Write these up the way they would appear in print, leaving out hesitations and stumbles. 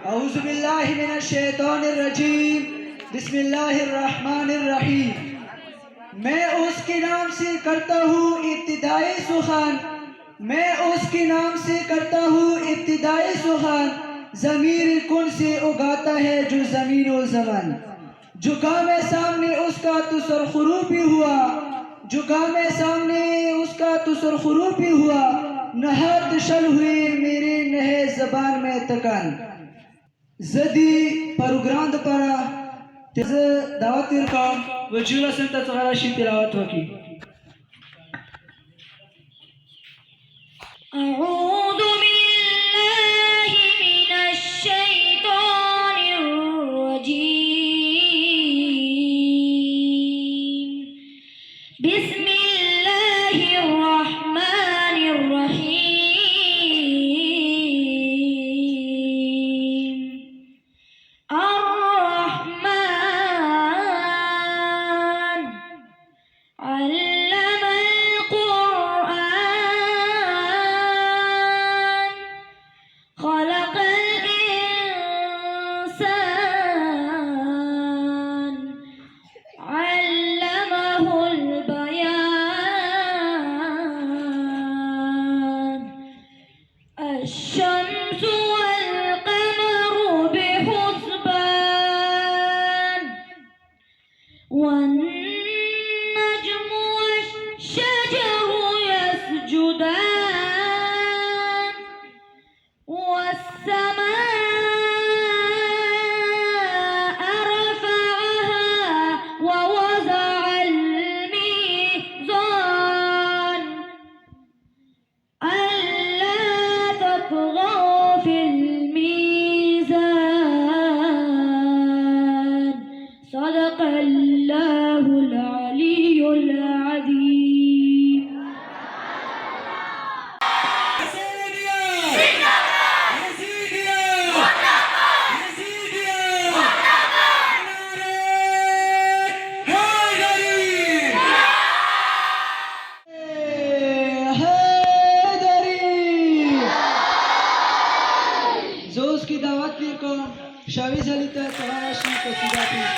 औज़ुबिल्लाहि मिनश्शैतानिर्रजीम बिस्मिल्लाहिर्रहमानिर्रहीम। मैं उसके नाम से करता हूँ इब्तिदाई सुखान, मैं उसके नाम से करता हूँ इब्तिदाई सुखान। ज़मीर कुन से उगाता है जो ज़मीन व ज़मान, झुका मैं सामने उसका तो सरखुरू भी हुआ, झुका मैं सामने उसका तो सरखुरू भी हुआ। नहात शल हुए मेरे नहे ज़बान में तकान। Zadi parugrand para teze dawatir kam wajula senta tsara shi tilawat waki. أعوذ بالله من الشيطان الرجيم. بسم الله الرحمن الرحيم. الرحمن علم القرآن خلق الإنسان علمه البيان. الشمس والقمر بحسبان والنجم والشجر يسجدان والسماء رفعها ووضع الميزان ألا تطغوا في الميزان. صدق الله العلي العظيم. जो उसकी दावत भी को शावी जलीता सवारा शी को सीधा पीस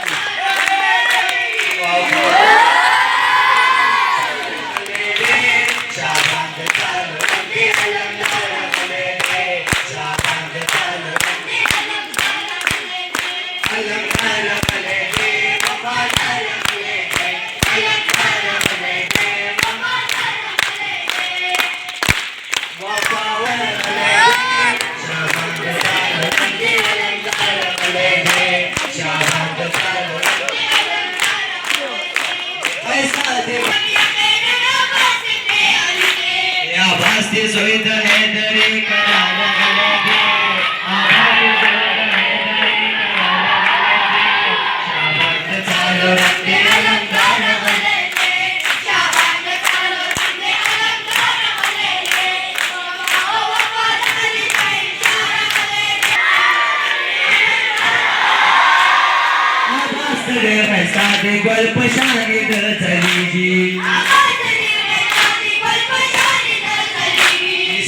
गल्प शाहिद झाली जी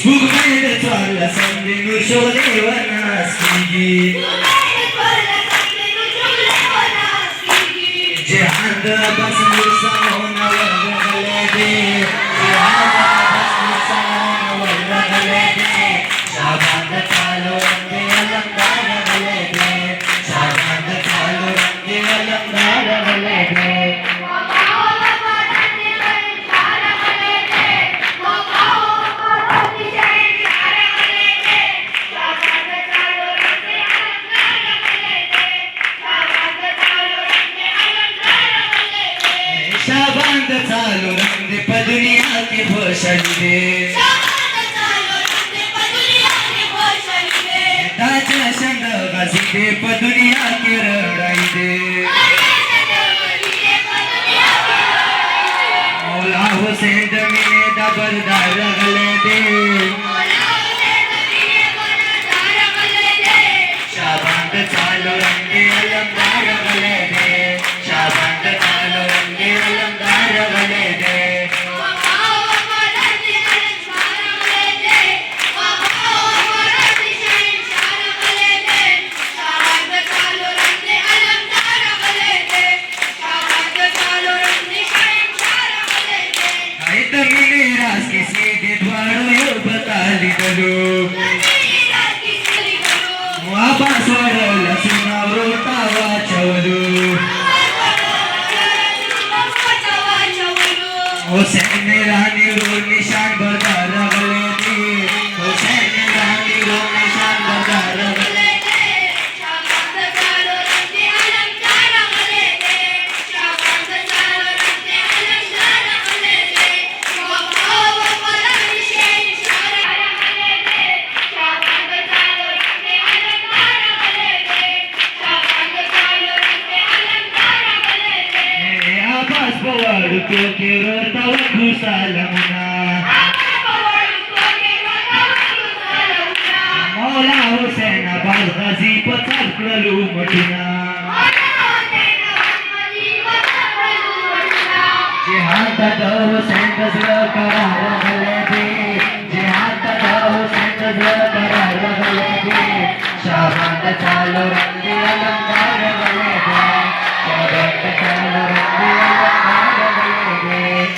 सुखमेद चालला संधी शोधे वनासी जे आंध बसनु सावन वगले दे, जे आंध बसनु सावन वगले दे, शाबाद चालो रंगे अलंकार गले दे, शाबाद चालो रंगे अलंकार गले दे. शाबाद चालो रंगे दुनिया के भूषण दे, ताजा शंद गाजी दे दुनिया के रड़ाई दे. मौला हुसैन दमीने दबरदार गले दे, शाबाद चालो रंगे अलंकार गले दे, शाबाद चालो रंगे अलंकार गले दे. आबास वाढवला सुनावरो तावा चवलू हुसैन रानी रो निशान बरदार रगले दी हुसैन रानी रो निशान बरदार रगले आबास पवार के रोता घुसालमुना मौला हुसैन अब्बास गाजी पचालू मटुना जिहाद द हुसैन गजल करार गले दे जिहाद द हुसैन गजल करार गले दे शाबाद चालो रंगे अलंकार गले दे शाबाद चालो रंगे अलंकार गले दे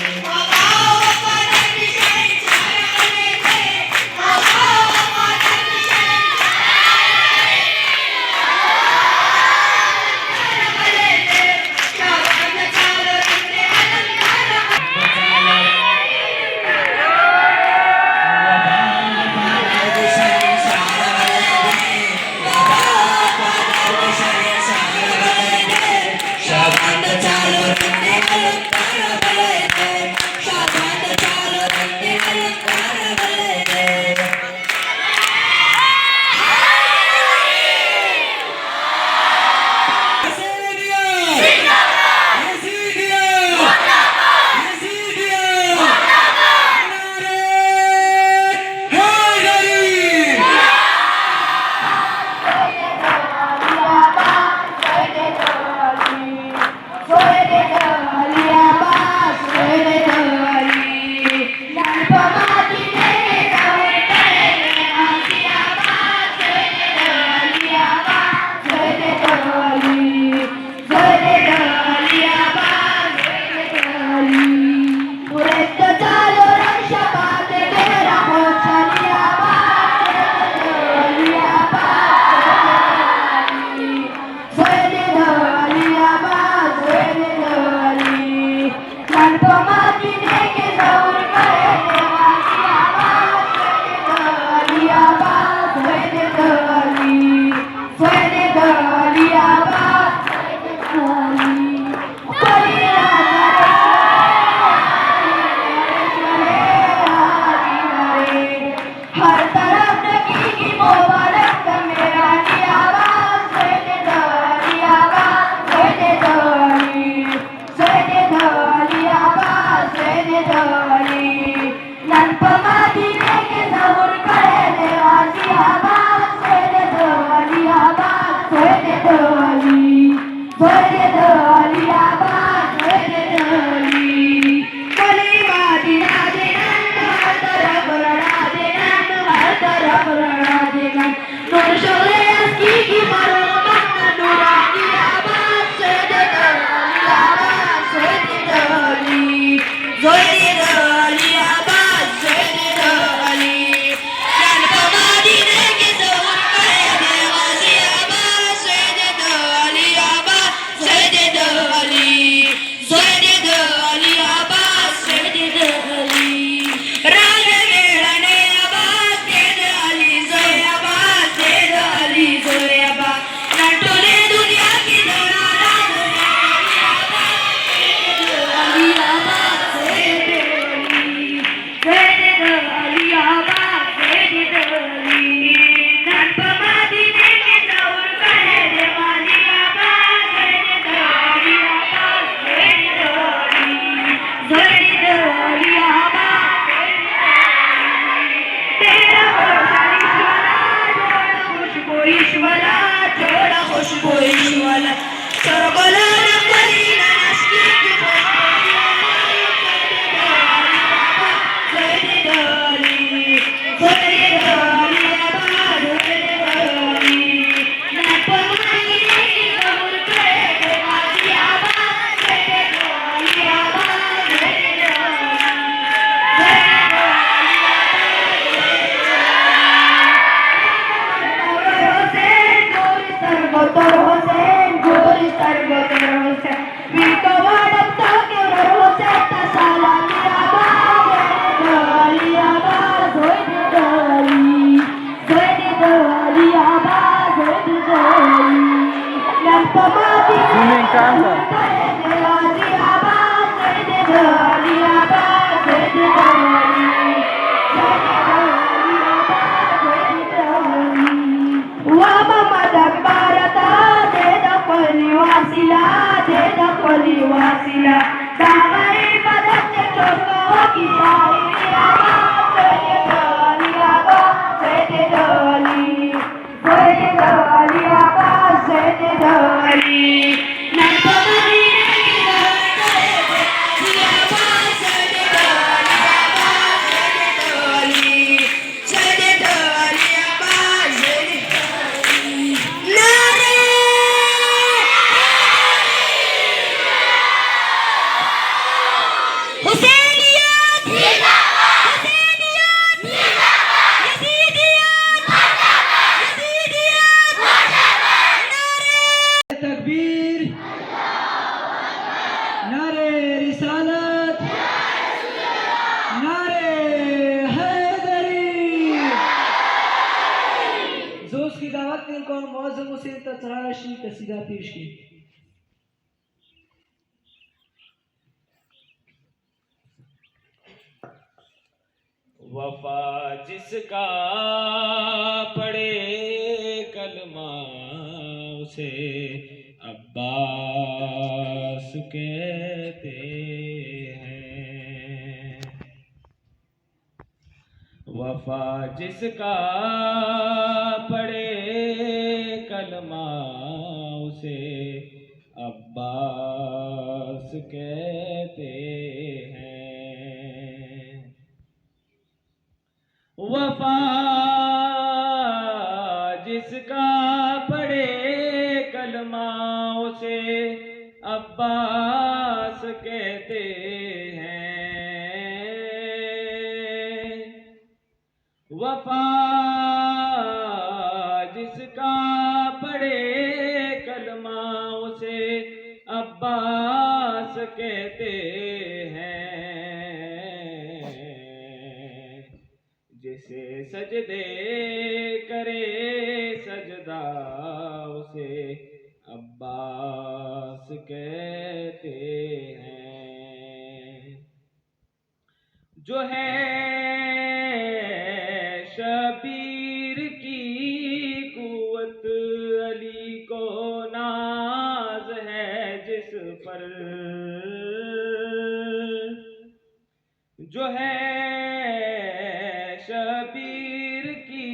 تکبیر، نعرے رسالت، نعرے حیدری. دوست کی دعوت میں کون معظم حسین تطہرشی قصیدہ پیش کی. وفا جس کا پڑھے کلمہ اسے عباس کہتے ہیں. وفا جس کا پڑھے کلمہ اسے عباس کہتے ہیں. وفا جس کا پڑھے کلمہ اسے عباس کہتے ہیں. وفا جس کا پڑھے کلمہ اسے عباس کہتے ہیں. جسے سجدے کرے سجدہ اسے عباس کہتے ہیں. جو ہے شبیر کی قوت علی کو ناز ہے جس پر. جو ہے شبیر کی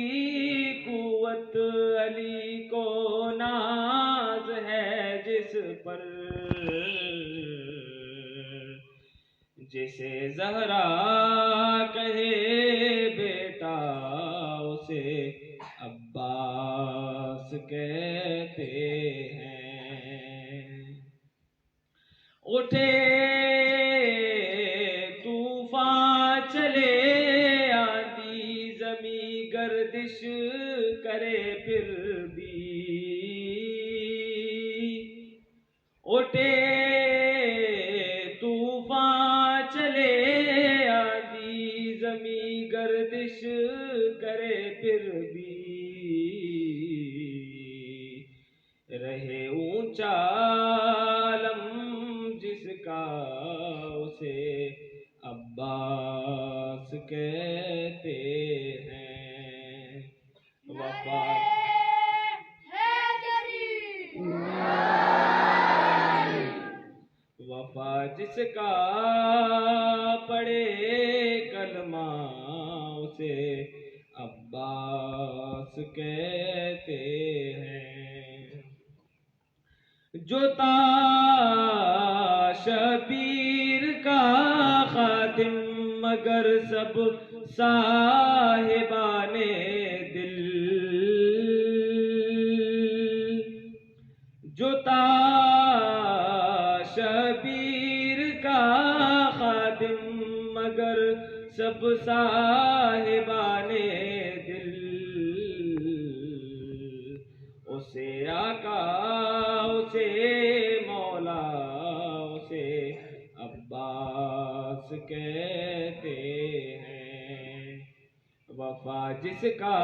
قوت علی کو ناز ہے جس پر. جسے زہرا کہے بیٹا اسے عباس کہتے ہیں. اٹھے طوفان چلے آندھی زمیں گردش کرے پھر بھی. اٹھے طوفان چلے آندھی زمیں گردش کرے پھر بھی. رہے اونچا علم جس کا اسے عباس کہتے ہیں. وفا وفا جس کا پڑھے کلمہ اسے عباس کہتے ہیں. جو تا شبیر کا خادم مگر سب صاحبان دل. جو تا شبیر کا خادم مگر سب صاحبان دل. اسے آقا اسے مولا اسے عباس کہتے ہیں. وفا جس کا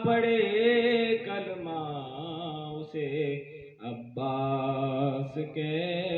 پڑھے کلمہ اسے عباس کے